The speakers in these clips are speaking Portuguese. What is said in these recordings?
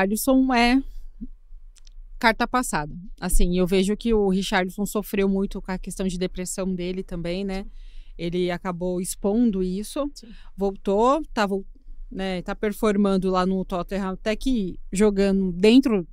Richarlison é carta passada. Assim, eu vejo que o Richarlison sofreu muito com a questão de depressão dele também, né? Ele acabou expondo isso, voltou, tá performando lá no Tottenham, até que jogando dentro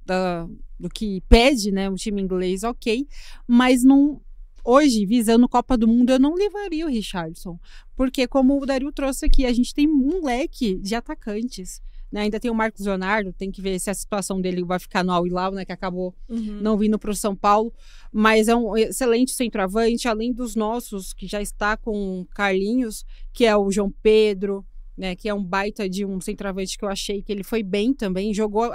do que pede, né? O time inglês, ok, mas não... Hoje, visando Copa do Mundo, eu não levaria o Richarlison, porque como o Dario trouxe aqui, a gente tem um leque de atacantes, né? Ainda tem o Marcos Leonardo, tem que ver se a situação dele vai ficar no Al Hilal, né? Que acabou não vindo para o São Paulo, mas é um excelente centroavante, além dos nossos, que já está com Carlinhos, que é o João Pedro, né? Que é um baita de um centroavante que eu achei que ele foi bem também, chegou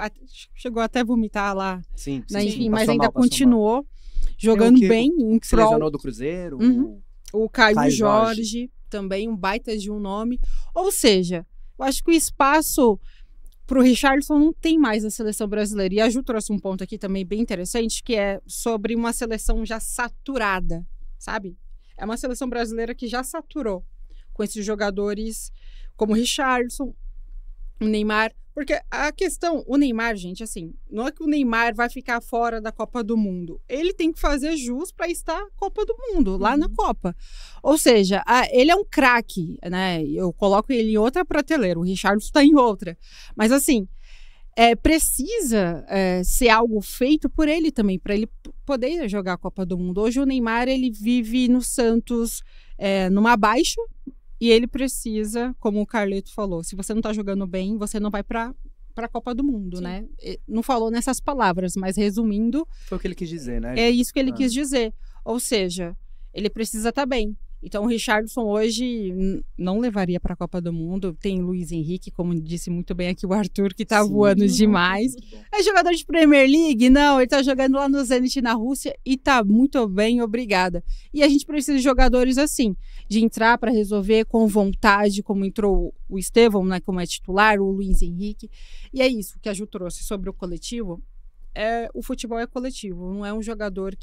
até a vomitar lá, sim, né? Enfim, sim, mas ainda continuou mal. Jogando bem em se lesionou do Cruzeiro. O Caio Jorge também, um baita de um nome. Ou seja, eu acho que o espaço para o Richarlison não tem mais na seleção brasileira. E a Ju trouxe um ponto aqui também bem interessante, que é sobre uma seleção já saturada, sabe? É uma seleção brasileira que já saturou com esses jogadores como o Richarlison, o Neymar. Porque a questão, o Neymar, gente, assim, não é que o Neymar vai ficar fora da Copa do Mundo. Ele tem que fazer jus para estar na Copa do Mundo, lá na Copa. Ou seja, ele é um craque, né? Eu coloco ele em outra prateleira, o Richarlison está em outra. Mas, assim, precisa ser algo feito por ele também, para ele poder jogar a Copa do Mundo. Hoje o Neymar, ele vive no Santos numa baixa, e ele precisa, como o Carleto falou, se você não tá jogando bem, você não vai pra Copa do Mundo, sim, né? Não falou nessas palavras, mas resumindo... Foi o que ele quis dizer, né? É isso que ele quis dizer. Ou seja, ele precisa estar bem. Então o Richarlison hoje não levaria para a Copa do Mundo. Tem Luiz Henrique, como disse muito bem aqui o Arthur, que tá voando demais. É jogador de Premier League? Não, ele tá jogando lá no Zenit na Rússia e tá muito bem, obrigada. E a gente precisa de jogadores assim, de entrar para resolver com vontade, como entrou o Estevão, né, como é titular, o Luiz Henrique. E é isso que a Ju trouxe sobre o coletivo. O futebol é coletivo, não é um jogador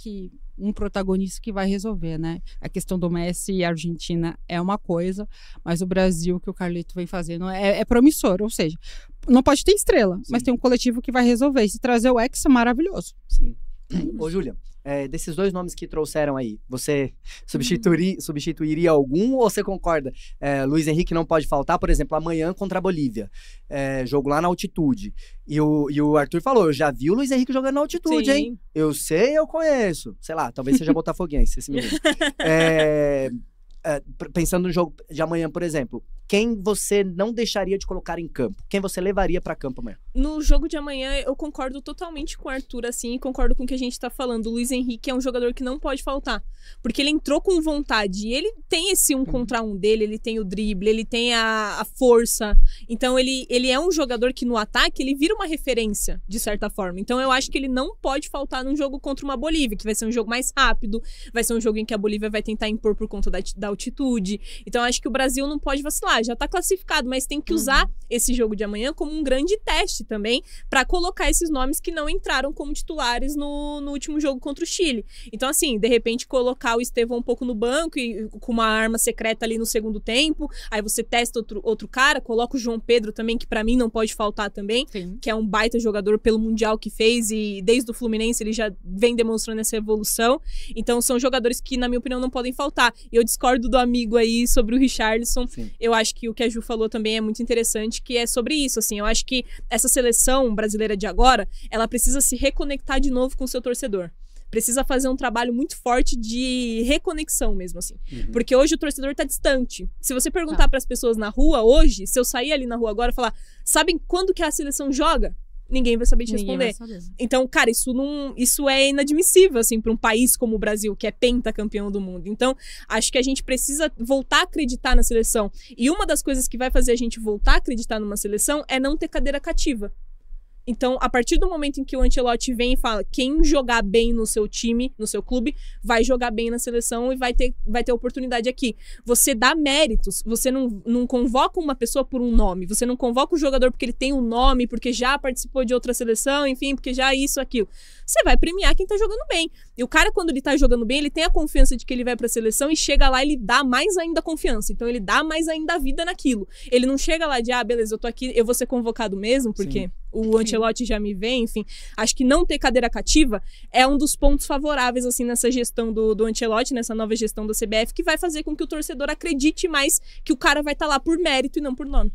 um protagonista que vai resolver, né? A questão do Messi e a Argentina é uma coisa, mas o Brasil, que o Carlito vem fazendo, é promissor, ou seja, não pode ter estrela, sim, mas tem um coletivo que vai resolver. E se trazer o Hexa, maravilhoso. Sim. Ô, Júlia, desses dois nomes que trouxeram aí, você substituiria algum ou você concorda? Luiz Henrique não pode faltar, por exemplo, amanhã contra a Bolívia, jogo lá na altitude. E o Arthur falou, eu já vi o Luiz Henrique jogando na altitude, sim, hein? Eu sei, eu conheço. Sei lá, talvez seja botafoguense esse menino. Pensando no jogo de amanhã, por exemplo, quem você não deixaria de colocar em campo? Quem você levaria para campo amanhã? No jogo de amanhã, eu concordo totalmente com o Arthur, assim, e concordo com o que a gente tá falando. O Luiz Henrique é um jogador que não pode faltar, porque ele entrou com vontade, e ele tem esse 1 contra 1 dele, ele tem o drible, ele tem a força, então ele é um jogador que no ataque, ele vira uma referência, de certa forma. Então eu acho que ele não pode faltar num jogo contra uma Bolívia, que vai ser um jogo mais rápido, vai ser um jogo em que a Bolívia vai tentar impor por conta da altitude. Então eu acho que o Brasil não pode vacilar, já tá classificado, mas tem que usar esse jogo de amanhã como um grande teste também, para colocar esses nomes que não entraram como titulares no último jogo contra o Chile. Então assim, de repente colocar o Estevão um pouco no banco e com uma arma secreta ali no segundo tempo, aí você testa outro cara, coloca o João Pedro também, que para mim não pode faltar também, sim, que é um baita jogador pelo Mundial que fez, e desde o Fluminense ele já vem demonstrando essa evolução. Então são jogadores que, na minha opinião, não podem faltar. E eu discordo do amigo aí sobre o Richarlison. Sim. Eu acho que o que a Ju falou também é muito interessante, que é sobre isso, assim, eu acho que essa seleção brasileira de agora, ela precisa se reconectar de novo com o seu torcedor. Precisa fazer um trabalho muito forte de reconexão mesmo, assim. Porque hoje o torcedor tá distante. Se você perguntar para as pessoas na rua hoje, se eu sair ali na rua agora e falar, sabem quando que a seleção joga? Ninguém vai saber te responder. Então, cara, isso é inadmissível, assim, para um país como o Brasil, que é pentacampeão do mundo. Então, acho que a gente precisa voltar a acreditar na seleção. E uma das coisas que vai fazer a gente voltar a acreditar numa seleção é não ter cadeira cativa. Então, a partir do momento em que o Ancelotti vem e fala, quem jogar bem no seu time, no seu clube, vai jogar bem na seleção e vai ter oportunidade aqui. Você dá méritos, você não convoca uma pessoa por um nome, você não convoca o jogador porque ele tem um nome, porque já participou de outra seleção, enfim, porque já isso, aquilo. Você vai premiar quem tá jogando bem. E o cara, quando ele tá jogando bem, ele tem a confiança de que ele vai pra seleção e chega lá, ele dá mais ainda confiança. Então ele dá mais ainda vida naquilo. Ele não chega lá de, beleza, eu tô aqui, eu vou ser convocado mesmo, porque sim, o Ancelotti já me vê, enfim. Acho que não ter cadeira cativa é um dos pontos favoráveis, assim, nessa gestão do Ancelotti, nessa nova gestão da CBF, que vai fazer com que o torcedor acredite mais que o cara vai estar lá por mérito e não por nome.